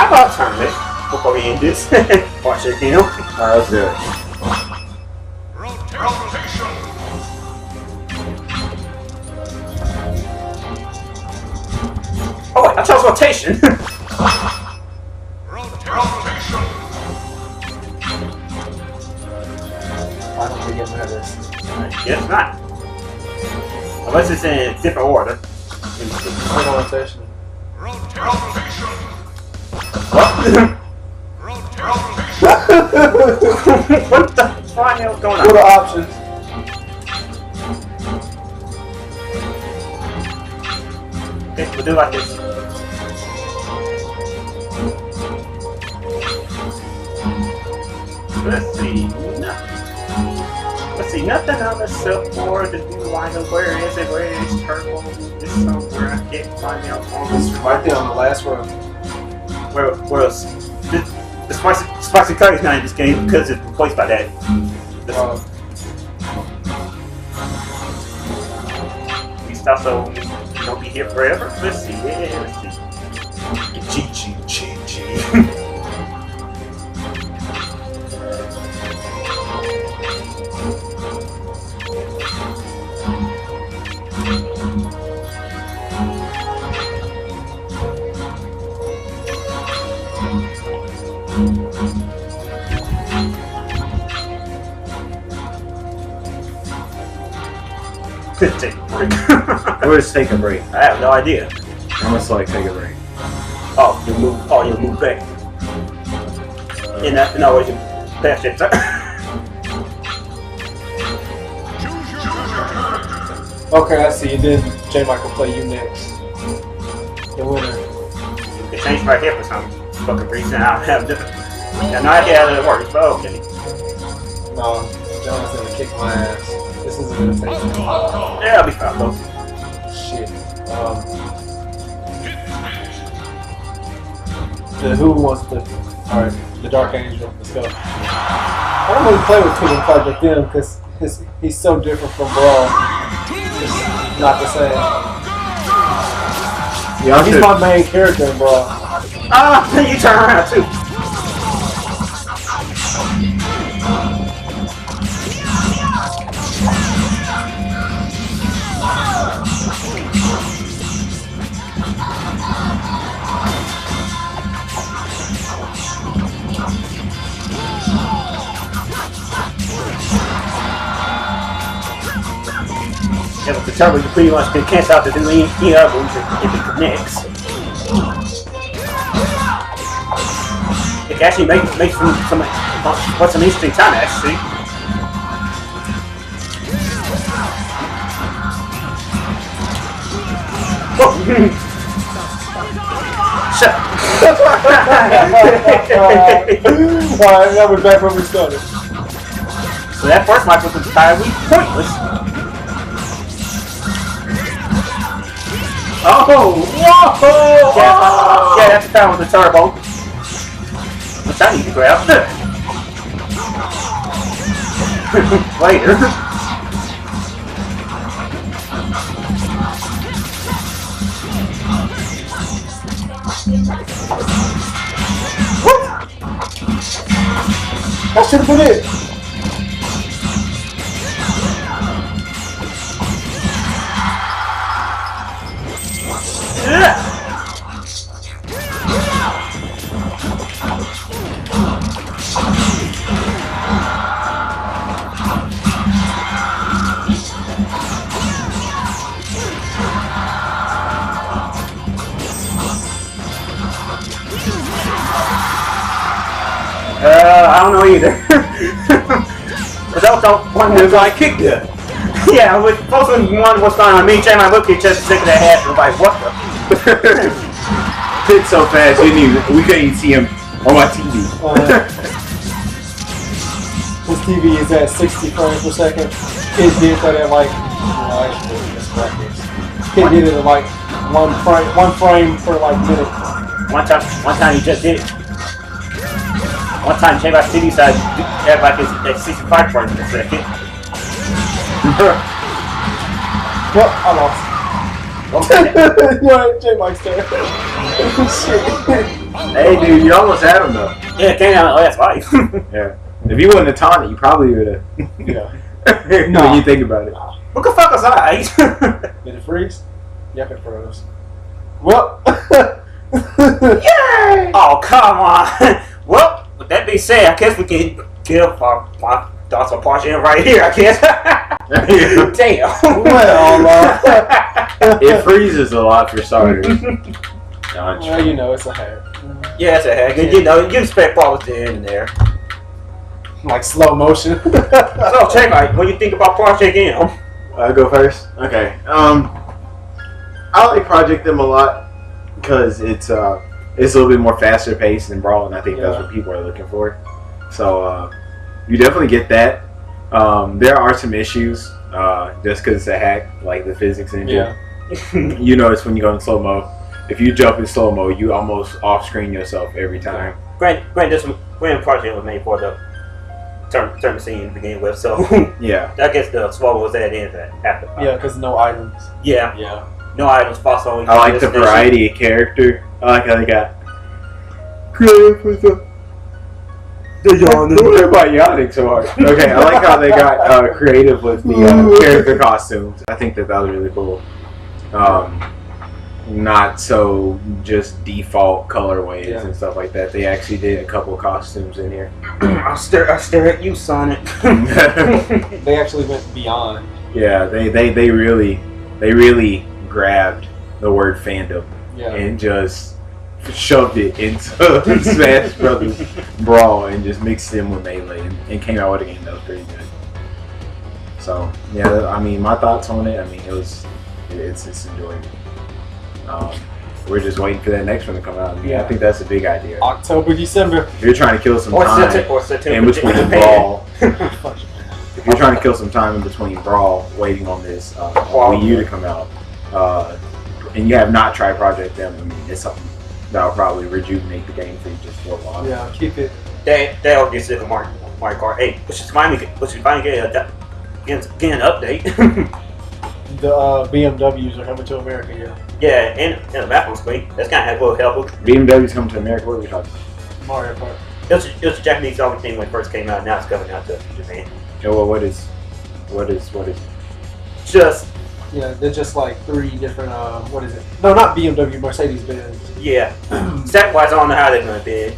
How about a tournament before we end this? Watch it, you know? Alright, let's do it. Rotation. Oh wait, I chose rotation. Rotation. I don't think I'm gonna have this. Yes, not. Unless it's in different order. Rotation. Rotation. What? Rotation. What the fuck hell is going on? What are the options? Okay, we'll do it like this. Let's see. Let's see. Nothing on the surfboard. The new lineup. Where is it? Where is Turbo? This somewhere. I can't find it on this. Right there on the last row. Where else? The spicy curry is not in this game because it's replaced by that. We stop so we don't be here forever. Let's see. Yeah, let's see. G. Take a break. We'll just take a break. I have no idea. I'm gonna select take a break. Oh, you move. Oh, you move back. In other words, you pass it. Okay, I see. And then J Mike will play you next. The winner. You can change right here for some fucking reason. I don't have no idea how that works, but okay. No, John's gonna kick my ass. This isn't gonna take me. Yeah, I'll be fine, though. Shit. Who wants to? Alright, the Dark Angel. Let's go. I don't really play with Kingdom Fight like them because he's so different from Brawl. It's not the same. Yeah, He's my main character in Brawl. Ah, you turn around too. Yeah, but the turbo you pretty much can cancel out to do any other moves if it connects. It can actually make some what's an interesting time actually. Whoa! Shut. Alright, now we're back where we started. So that first match was entirely pointless. Oh! Whoa! Yeah, that's the power with the turbo. Which I need to grab. Later. That should have been it. Yeah. I don't know either. Without the one who's like kicked it. Yeah, with both of one was going on me, Jay, my look at just sick of that hat and like, what the? Hit so fast, we couldn't even see him on my TV. His TV is at 60 frames per second. Kid did that at like, Kid did it at like one frame per like minute. One time he just did it. One time Jay, my TV side had like his 65 frames per second. Well, I lost. Okay. You're right, J Mike's there. Shit. Hey, dude, you almost had him though. Yeah, it came out in the last fight. Yeah. If you wouldn't have taunted, you probably would have. Yeah. When you think about it. What the fuck was I? Did it freeze? Yeah, it froze. Well. Yay! Oh, come on. Well, with that being said, I guess we can give our thoughts on Part in right here, I guess. Damn. Well, It freezes a lot for starters. well, you know, it's a hack. Yeah, it's a heck. You know, you expect problems to end in there. Like slow motion. So, check out, what do you think about Project M? I'll go first. Okay. I like Project M a lot because it's a little bit more faster paced than Brawl, and I think that's what people are looking for. So you definitely get that. There are some issues just because it's a hack, like the physics engine. Yeah. You notice when you go in slow mo, if you jump in slow mo, you almost off screen yourself every time. Grant Project M was made for the turn the scene to begin with, so Yeah. I guess the slow was that in after. Yeah, because no items. Yeah. Yeah. No items, false only. I like the variety of character. I like how they got creative with the Don't worry about yawning so hard. Okay, I like how they got creative with the character costumes. I think that was really cool. Not so just default colorways and stuff like that. They actually did a couple costumes in here. I stare at you, Sonic. They actually went beyond. Yeah, they really grabbed the word fandom and just shoved it into Smash Brothers Brawl and just mixed them with Melee and came out with a game that was pretty good. So yeah, I mean, my thoughts on it. I mean, it's enjoyable. We're just waiting for that next one to come out. I mean, I think that's a big idea. October, December. If you're trying to kill some time in between Brawl, if you're trying to kill some time in between Brawl, waiting on this Wii U to come out, and you have not tried Project M, I mean, it's something that'll probably rejuvenate the game for you just for a while. Yeah, keep it. They'll get sick of Mario Kart 8, which is finally get an update. The BMWs are coming to America, Yeah, and the map was great. That's kind of will help. BMW's coming to America. What are we talking about? Mario Kart. It was a Japanese only thing when it first came out. Now it's coming out to Japan. Yeah, well, what is? Just they're just like 3 different. What is it? No, not BMW. Mercedes Benz. yeah. Stat wise, I don't know how they're gonna be,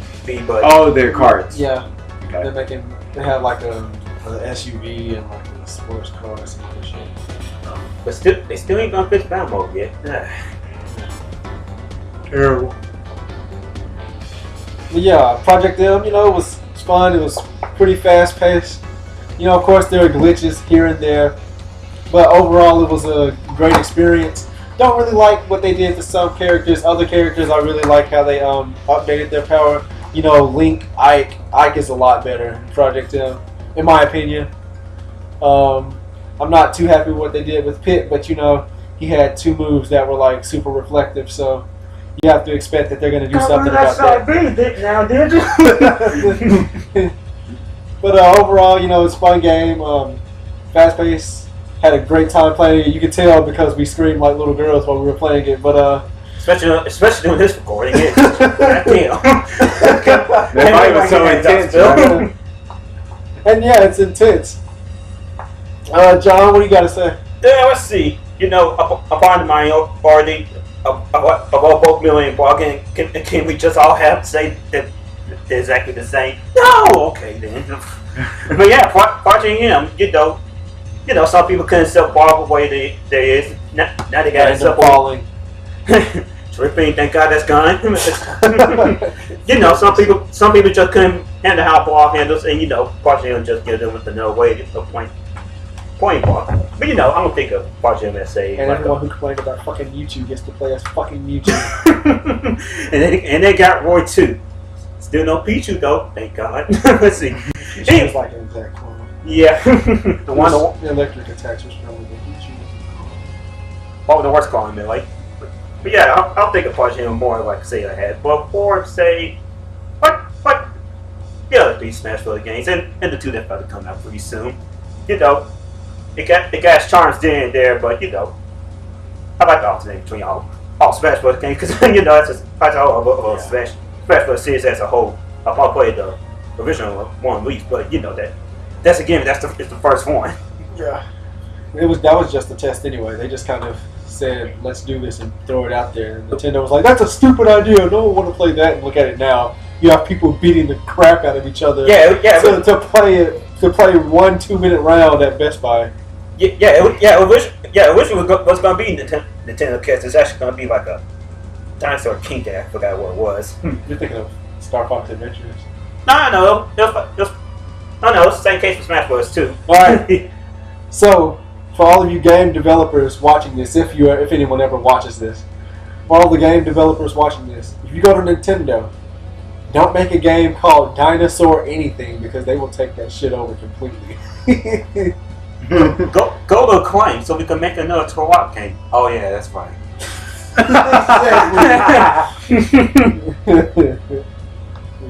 but oh, they're cards. Yeah, Okay. They have like a SUV and like a sports car and some other shit. but they still ain't gonna fix battle mode yet. Terrible. But yeah, Project M, it was fun. It was pretty fast paced. Of course there were glitches here and there, but overall it was a great experience. Don't really like what they did to some characters. Other characters, I really like how they updated their power. Link, Ike is a lot better in Project M, in my opinion. I'm not too happy with what they did with Pit, but he had 2 moves that were like super reflective, so you have to expect that they're going to do something about that. Now, did you? But overall, it's a fun game, fast paced. Had a great time playing it. You could tell because we screamed like little girls while we were playing it. But especially doing this recording, goddamn. That fight was so intense, right? And yeah, it's intense. John, what do you got to say? Yeah, let's see. Upon my party about both Melee and Brawl, can we just all have to say that they're exactly the same? No, okay then. But yeah, Project M, some people couldn't accept Brawl the way there is. Now they got to accept falling. Tripping, thank God that's gone. Some people just couldn't handle how Brawl handles, and Project M just gives them with no way of point Brawl. But I'm gonna think of Project M as a and everyone who complained about fucking Mewtwo gets to play as fucking Mewtwo. and they got Roy too. Still no Pichu though, thank God. Let's see. She was like an exact clone. Yeah, the electric attacks were stronger than Pichu. Oh, the worst calling Melee. But yeah, I'll think of Project M more like say ahead. But for say what the other 3 Smash Bros. Games and the 2 that about to come out pretty soon. It got its charms there, but I like the alternate between all Smash Bros. Games because that's all of Smash Smash Bros. Series as a whole. I played the original one least, but you know that's it's the first one. Yeah. That was just a test anyway. They just kind of said, let's do this and throw it out there. And Nintendo was like, that's a stupid idea. No one want to play that. And look at it now. You have people beating the crap out of each other. To play 1 2-minute round at Best Buy. Originally was going to be Nintendo Cast. It's actually going to be like a Dinosaur King. I forgot what it was. You're thinking of Star Fox Adventures. No. It's the same case for Smash Bros. too. All right. So, for all of you game developers watching this, if anyone ever watches this, for all the game developers watching this, if you go to Nintendo, don't make a game called Dinosaur Anything because they will take that shit over completely. Go to Acclaim so we can make another Turok game. Oh yeah, that's fine.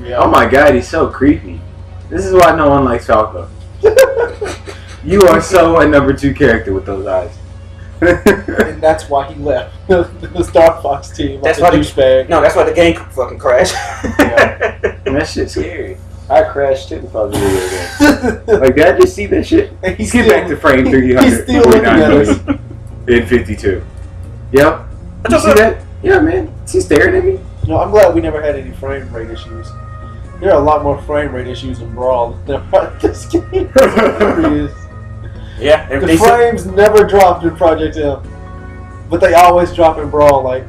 Oh my god, he's so creepy. This is why no one likes Falco. You are so a number 2 character with those eyes. And that's why he left the Star Fox team. That's why that's why the game fucking crashed. Yeah. And that shit's scary. I crashed too if I was a video game. Like, did I just see that shit? He's Get back to frame 300. He's still looking at us. In 52. Yep. You see that? Yeah, man. Is he staring at me? No, I'm glad we never had any frame rate issues. There are a lot more frame rate issues in Brawl than there are in this game. Yeah, the frames never dropped in Project M, but they always drop in Brawl like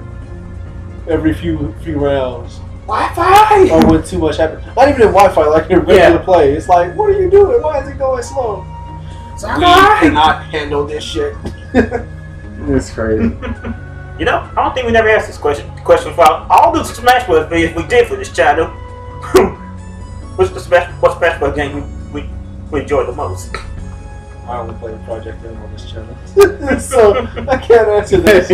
every few rounds. Wi-Fi! Or when too much happens. Not even in Wi-Fi, like in regular play. It's like, what are you doing? Why is it going slow? We cannot handle this shit. It's crazy. You know, I don't think we never asked this question for all the Smash Bros. Videos we did for this channel. What's Smash Bros. Game we enjoyed the most? I only play Project M on this channel, so I can't answer this.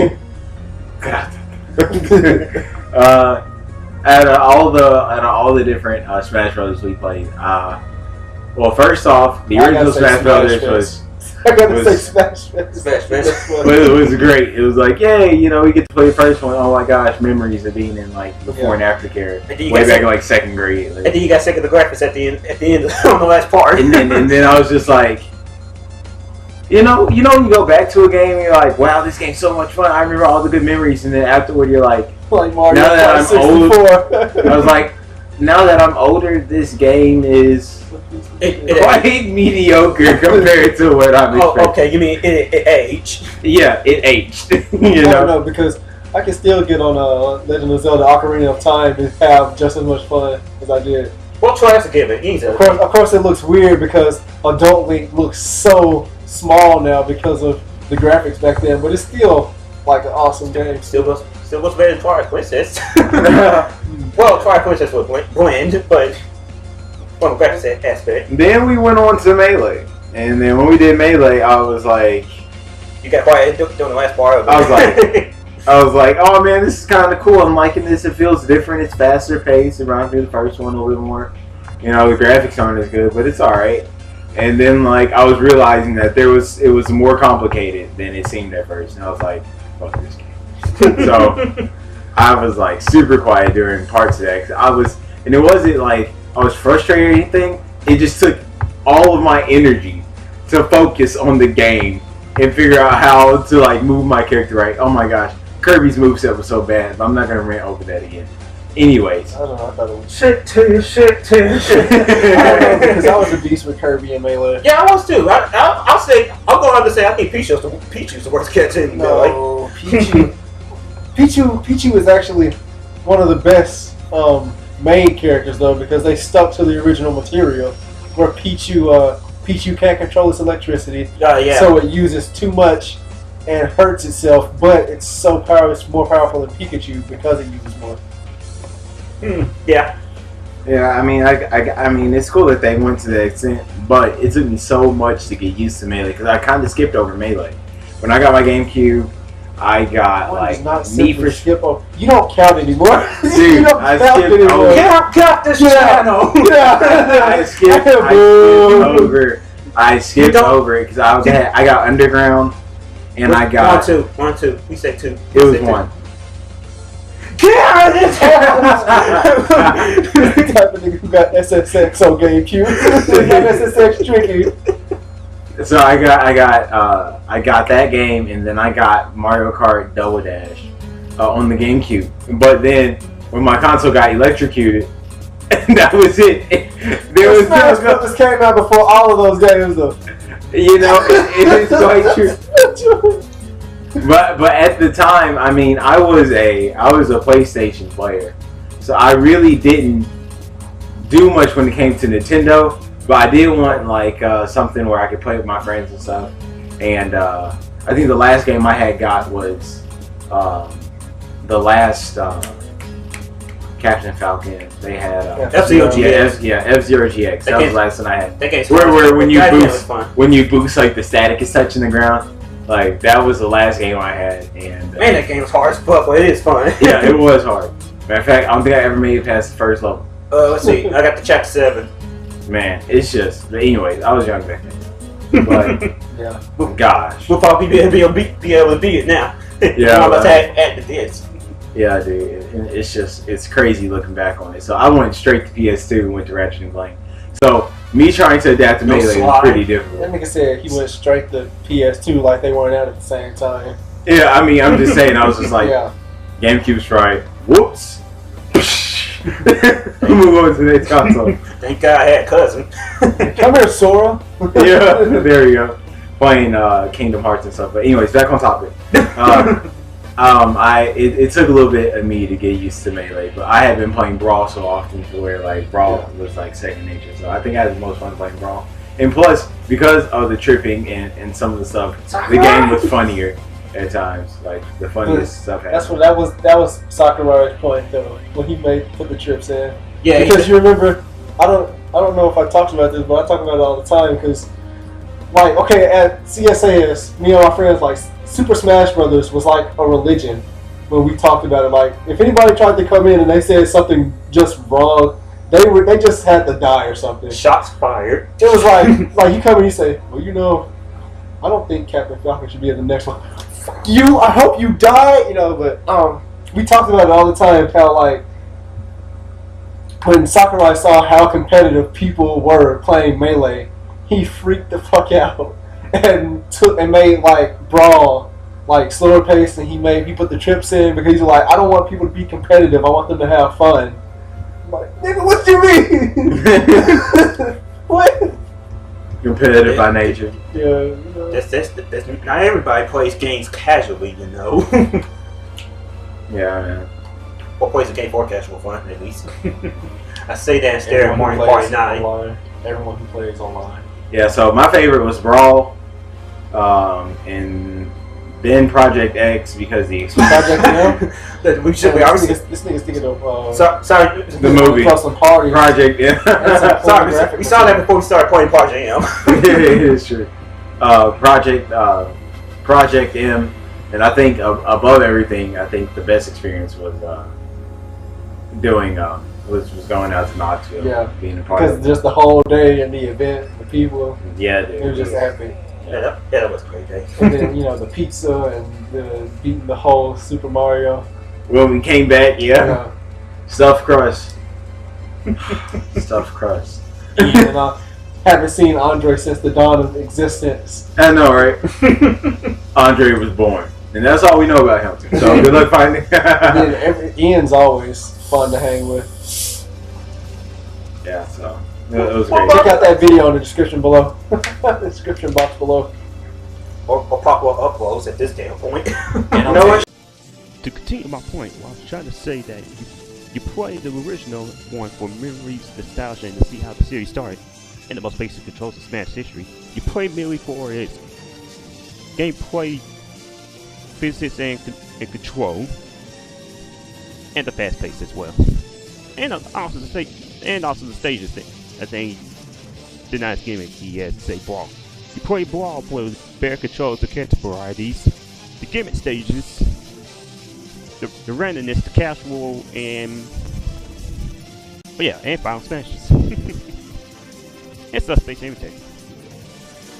Out of all the different Smash Brothers we played, well, first off, the original Smash Brothers was. I gotta say Smash Fest. It was great. It was like, yay, you know, we get to play the first one. Oh my gosh, memories of being in like before and after care, way back in like 2nd grade. Like, and then you got sick of the graphics at the end on the last part. And then I was just like, you know, you go back to a game and you're like, wow, this game's so much fun. I remember all the good memories. And then afterward, you're like Mario now that I'm 64. old, I was like, now that I'm older, this game is quite mediocre compared to what I'm expecting. Okay, you mean it aged? Yeah, it aged. You know? No, because I can still get on Legend of Zelda Ocarina of Time and have just as much fun as I did. We'll try to give it easy. Of course, it looks weird because Adult Link looks so small now because of the graphics back then, but it's still like an awesome game. Still goes better than Twilight Princess. Well, Twilight Princess was blend, but from a graphics aspect. Then we went on to Melee, and then when we did Melee, I was like, you got quiet during the last part of it. I was like, oh man, this is kind of cool. I'm liking this. It feels different. It's faster paced. It reminds me of the first one a little bit more. You know, the graphics aren't as good, but it's all right. And then like I was realizing that it was more complicated than it seemed at first, and I was like, fuck this game. So I was like super quiet during parts of that. And it wasn't like I was frustrated or anything. It just took all of my energy to focus on the game and figure out how to like move my character right. Oh my gosh, Kirby's moveset was so bad, but I'm not gonna rant over that again. Anyways, I don't know. I thought it was shit too. because I was a beast with Kirby and Melee. Yeah, I was too. I'm going to say I think Pichu's the worst character in Melee. No, Pichu is actually one of the best main characters though, because they stuck to the original material where Pichu can't control its electricity, so it uses too much and hurts itself. But it's so it's more powerful than Pikachu because it uses more. Yeah. Yeah, I mean, it's cool that they went to that extent, but it took me so much to get used to Melee because I kind of skipped over Melee. When I got my GameCube, I got Need for skip over. You don't count anymore. Dude, you don't count anymore. Count this channel. I skipped over it because I got Underground, and I got 1, 2. We say 2. It was 1. Get out of this house! type of nigga who got SSX on GameCube. Got SSX tricky. So I got that game, and then I got Mario Kart Double Dash on the GameCube. But then when my console got electrocuted, that was it. Smash Brothers came out before all of those games, though. You know, it is quite true. But at the time, I mean, I was a PlayStation player, so I really didn't do much when it came to Nintendo. But I did want like something where I could play with my friends and stuff. And I think the last game I had got was the last Captain Falcon. They had F-Zero GX. F-Zero GX. That was the last one I had. That game's where when you boost, like the static is touching the ground. Like that was the last game I had, and man, that game was hard as fuck, but it is fun. Yeah, it was hard. Matter of fact, I don't think I ever made it past the first level. Let's see. I got to chapter 7. Man, it's just. But anyways, I was young back then. But yeah, gosh, we'll probably be able to beat it now. Yeah, I'm about to add the disc. Yeah, dude, it's crazy looking back on it. So I went straight to PS2 and went to Ratchet and Clank. So me trying to adapt to Melee was pretty difficult. That nigga said he went straight to PS2 like they weren't out at the same time. Yeah, I mean, I'm just saying, I was just like, yeah. GameCube's right. Whoops. Move on to the next console. Thank God I had a cousin. Come here, Sora. Yeah, there you go. Playing Kingdom Hearts and stuff. But anyways, back on topic. It took a little bit of me to get used to Melee, but I had been playing Brawl so often to where like Brawl was like second nature. So I think I had the most fun playing Brawl. And plus, because of the tripping and some of the stuff, the game was funnier at times. Like the funniest stuff happened. That was Sakurai's point though, when he put the trips in. Yeah, because you remember, I don't know if I talked about this, but I talk about it all the time because, like, okay, at CSAS, me and my friends, like, Super Smash Brothers was like a religion when we talked about it. Like, if anybody tried to come in and they said something just wrong, they just had to die or something. Shots fired. It was like you come and you say, well, you know, I don't think Captain Falcon should be in the next one. Fuck you! I hope you die. You know, but we talked about it all the time. How like when Sakurai saw how competitive people were playing Melee, he freaked the fuck out and made like Brawl like slower paced, and he put the trips in because he's like, I don't want people to be competitive. I want them to have fun. I'm like, nigga, what you mean? What? Competitive by nature. Yeah. You know. That's not everybody plays games casually, you know. Yeah, man. Or plays a game for casual fun, at least. I say that instead of Mario Party 9. Everyone who plays online. Yeah, so my favorite was Brawl, and then Project X because the Project M. This nigga's thinking of sorry, the movie Party. Project M. Sorry, we saw that before we started playing Project M. Yeah, it is true. Project M, and I think above everything, I think the best experience was was going out to Knoxville. Yeah, being a part of it. Because just the whole day and the event, the people. Yeah, dude, it was just epic. Yeah, that was a great day. And then the pizza and beating the whole Super Mario. When we came back, stuffed crust. Stuffed crust. And I haven't seen Andre since the dawn of existence. I know, right? Andre was born, and that's all we know about him. So good luck finding. And then Ian's always fun to hang with. Yeah, so it was great. Check out that video in the description below. Description box below. Or pop-up uploads at this damn point. And you know what? To continue my point, I was trying to say that you play the original one for memories, nostalgia, and to see how the series started, and the most basic controls of Smash history. You play Melee for its gameplay, physics, and control, and the fast pace as well, and also the stages that they did not gimmick. He had to say Brawl. You play Brawl with better controls, the character varieties, the gimmick stages, the randomness, the casual, and final smashes. And subspace imitate.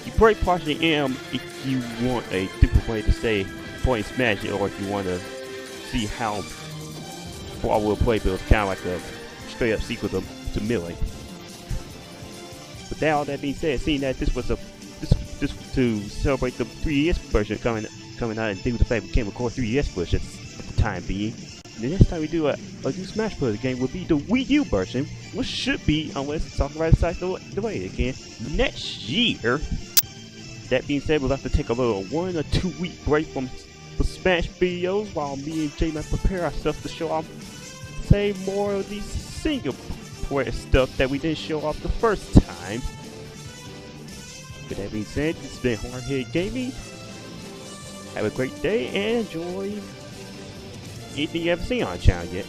You play Project M if you want a different way to say play Smash, or if you want to see how Brawl will play, but it's kind of like a straight up sequel to Melee. But all that being said, seeing that this was this to celebrate the 3DS version coming out, and due to the fact we can't record 3DS versions at the time being, the next time we do a new Smash Bros. Game will be the Wii U version, which should be, unless Sakurai decides to delay it again, next year. That being said, we'll have to take a little 1 or 2 week break from Smash videos while me and J-Man prepare ourselves to show off, say, more of these single player stuff that we didn't show off the first time. With that being said, this has been Hardhead Gaming. Have a great day and enjoy anything you haven't seen on the channel yet.